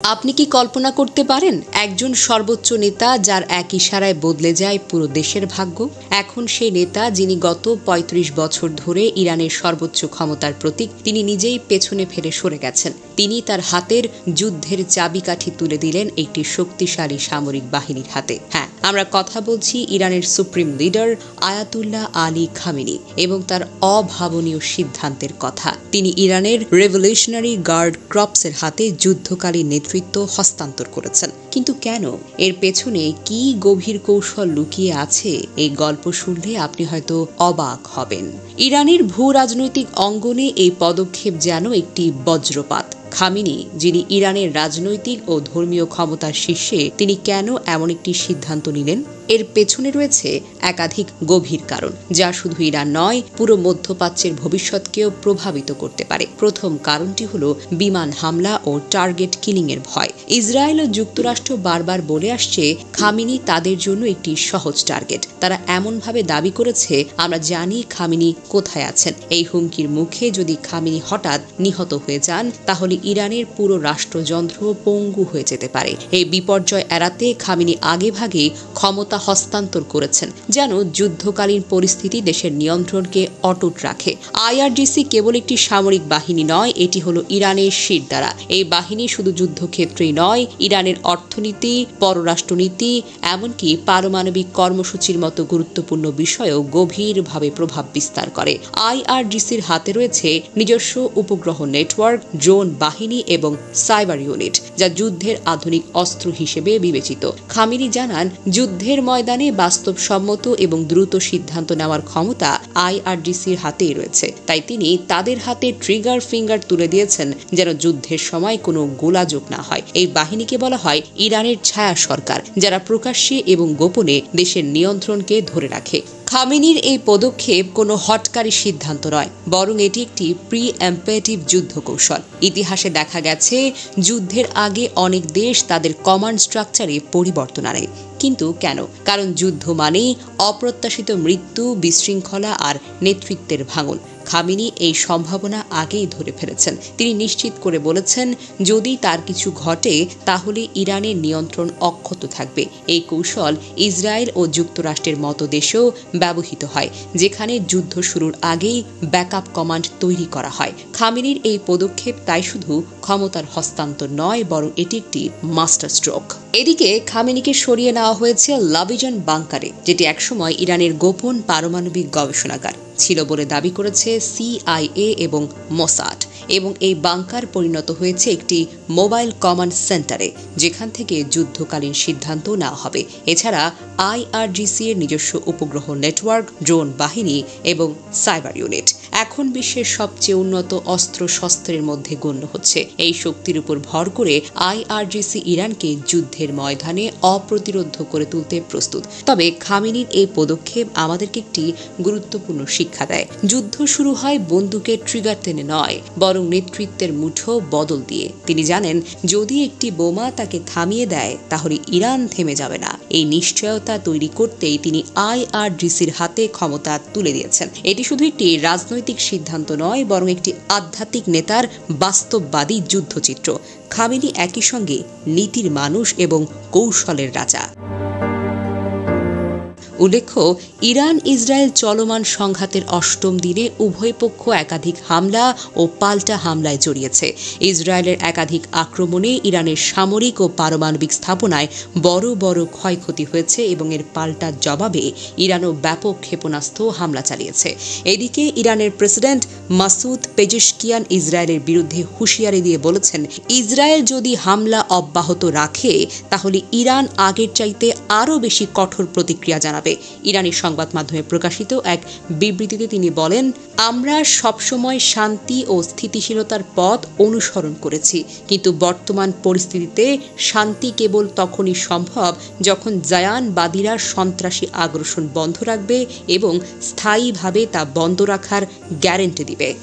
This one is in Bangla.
আপনি কি কল্পনা করতে পারেন একজন সর্বোচ্চ নেতা যার এক ইশারায় বদলে যায় পুরো দেশের ভাগ্য? এখন সেই নেতা যিনি গত ৩৫ বছর ধরে ইরানের সর্বোচ্চ ক্ষমতার প্রতীক, তিনি নিজেই পেছনে ফেলে সরে গেছেন। তিনি তার হাতের যুদ্ধের চাবিকাঠি তুলে দিলেন একটি শক্তিশালী সামরিক বাহিনীর হাতে। হ্যাঁ, আমরা কথা বলছি ইরানের supreme leader Ayatollah Ali Khamenei এবং তার অভাবনীয় সিদ্ধান্তের কথা। তিনি ইরানের রেভলিউশনারি গার্ড ক্রপসের হাতে যুদ্ধকালীন নেতৃত্ব হস্তান্তর করেছেন। কিন্তু কেন? এর পেছনে কি গভীর কৌশল লুকিয়ে আছে? এই গল্প শুনলে আপনি হয়তো অবাক হবেন। ইরানের ভূ রাজনৈতিক অঙ্গনে এই পদক্ষেপ যেন একটি বজ্রপাত। খামেনি, যিনি ইরানের রাজনৈতিক ও ধর্মীয় ক্ষমতার শীর্ষে, তিনি কেন এমন একটি সিদ্ধান্ত নিলেন? এর পেছনে রয়েছে একাধিক গভীর কারণ, যা শুধু ইরান নয়, পুরো মধ্যপ্রাচ্যের ভবিষ্যৎকেও প্রভাবিত করতে পারে। প্রথম কারণটি হলো বিমান হামলা ও টার্গেট কিলিং এর ভয়। ইসরায়েল ও যুক্তরাষ্ট্র বারবার বলে আসছে খামেনি তাদের জন্য একটি সহজ টার্গেট। তারা এমনভাবে দাবি করেছে, আমরা জানি খামেনি কোথায় আছেন। এই হুমকির মুখে যদি খামেনি হঠাৎ নিহত হয়ে যান, তাহলে ইরানের পুরো রাষ্ট্রযন্ত্র পঙ্গু হয়ে যেতে পারে। এই বিপর্যয় এড়াতে খামেনি আগেভাগে ক্ষমতা হস্তান্তর করেছেন, যেন যুদ্ধকালীন পরিস্থিতি দেশের নিয়ন্ত্রণকে অটুট রাখে। আইআরজিসি কেবল একটি সামরিক বাহিনী নয়, এটি হলো ইরানের শিরদাঁড়া। এই বাহিনী শুধু যুদ্ধক্ষেত্রেই নয়, ইরানের অর্থনীতি, পররাষ্ট্রনীতি, এমনকি পারমাণবিক কর্মসূচির মতো গুরুত্বপূর্ণ বিষয়েও গভীরভাবে প্রভাব বিস্তার করে। আইআরজিসির হাতে রয়েছে নিজস্ব উপগ্রহ নেটওয়ার্ক, ড্রোন বাহিনী এবং সাইবার ইউনিট, যা যুদ্ধের আধুনিক অস্ত্র হিসেবে বিবেচিত। খামেনি জানান, যুদ্ধের ময়দানে বাস্তবসম্মত এবং দ্রুত সিদ্ধান্ত নেওয়ার ক্ষমতা আইআরজিসির হাতেই রয়েছে। তাই তিনি তাদের হাতে ট্রিগার ফিঙ্গার তুলে দিয়েছেন, যেন যুদ্ধের সময় কোনো গোলাযোগ না হয়। এই বাহিনীকে বলা হয় ইরানের ছায়া সরকার, যারা প্রকাশ্যে এবং গোপনে দেশের নিয়ন্ত্রণকে ধরে রাখে। খামেনির এই পদক্ষেপ কোনো হঠকারী সিদ্ধান্ত নয়, বরং এটি একটি প্রি-এম্পেটিভ যুদ্ধ কৌশল। ইতিহাসে দেখা গেছে, যুদ্ধের আগে অনেক দেশ তাদের কমান্ড স্ট্রাকচারে পরিবর্তন আনে। কিন্তু কেন? কারণ যুদ্ধ মানেই অপ্রত্যাশিত মৃত্যু, বিশৃঙ্খলা আর নেতৃত্বের ভাঙন। খামেনি এই সম্ভাবনা আগেই ধরে ফেলেছেন। তিনি নিশ্চিত করে বলেছেন, যদি তার কিছু ঘটে তাহলে ইরানের নিয়ন্ত্রণ অক্ষত থাকবে। এই কৌশল ইসরায়েল ও যুক্তরাষ্ট্রের মতো দেশেও ব্যবহৃত হয়, যেখানে যুদ্ধ শুরুর আগেই ব্যাকআপ কমান্ড তৈরি করা হয়। খামেনির এই পদক্ষেপ তাই শুধু ক্ষমতার হস্তান্তর নয়, বরং এটি একটি মাস্টার স্ট্রোক। এদিকে খামেনিকে সরিয়ে নেওয়া হয়েছে লাবিজান বাংকারে, যেটি একসময় ইরানের গোপন পারমাণবিক গবেষণাগার ছিল বলে দাবি করেছে সিআইএ এবং মোসাদ, এবং এই বাংকার পরিণত হয়েছে একটি মোবাইল কমান্ড সেন্টারে, যেখান থেকে যুদ্ধকালীন সিদ্ধান্ত নেওয়া হবে। এছাড়া আইআরজিসি এর নিজস্ব উপগ্রহ নেটওয়ার্ক, ড্রোন বাহিনী এবং সাইবার ইউনিট এখন বিশ্বের সবচেয়ে উন্নত অস্ত্র শস্ত্রের মধ্যে গণ্য হচ্ছে। এই শক্তির উপর ভর করে আইআরজিসি ইরানকে যুদ্ধের ময়দানে অপ্রতিরোধ করে তুলতে প্রস্তুত। তবে খামেনির এই পদক্ষেপ আমাদেরকে একটি গুরুত্বপূর্ণ শিক্ষা দেয়। যুদ্ধ শুরু হয় বন্দুকের ট্রিগার টেনে নয়, বরং নেতৃত্বের মুঠো বদল দিয়ে। তিনি জানেন, যদি একটি বোমা তাকে থামিয়ে দেয়, তাহলে ইরান থেমে যাবে না। এই নিশ্চয়তা তৈরি করতেই তিনি আইআরজিসির হাতে ক্ষমতা তুলে দিয়েছেন। এটি শুধু একটি রাজনৈতিক সিদ্ধান্ত নয়, বরং একটি আধ্যাত্মিক নেতার বাস্তববাদী যুদ্ধচিত্র। খামেনি একই সঙ্গে নীতির মানুষ এবং কৌশলের রাজা। উল্লেখ্য, ইরান ইসরায়েল চলমান সংঘাতের অষ্টম দিনে উভয় পক্ষ একাধিক হামলা ও পাল্টা হামলায় জড়িয়েছে। ইসরায়েলের একাধিক আক্রমণে ইরানের সামরিক ও পারমাণবিক স্থাপনায় বড় বড় ক্ষয়ক্ষতি হয়েছে এবং এর পাল্টা জবাবে ইরানও ব্যাপক ক্ষেপণাস্ত্র হামলা চালিয়েছে। এদিকে ইরানের প্রেসিডেন্ট মাসুদ পেজেশকিয়ান ইসরায়েলের বিরুদ্ধে হুঁশিয়ারি দিয়ে বলেছেন, ইসরায়েল যদি হামলা অব্যাহত রাখে, তাহলে ইরান আগের চাইতে আরও বেশি কঠোর প্রতিক্রিয়া জানাবে। ইরানি সংবাদ মাধ্যমে প্রকাশিত এক বিবৃতিতে তিনি বলেন, আমরা সবসময় শান্তি ও স্থিতিশীলতার পথ অনুসরণ করেছি, কিন্তু বর্তমান পরিস্থিতিতে শান্তি কেবল তখনই সম্ভব যখন জায়ানবাদীরা সন্ত্রাসী আগ্রাসন বন্ধ রাখবে এবং স্থায়ীভাবে তা বন্ধ রাখার গ্যারান্টি দিবে।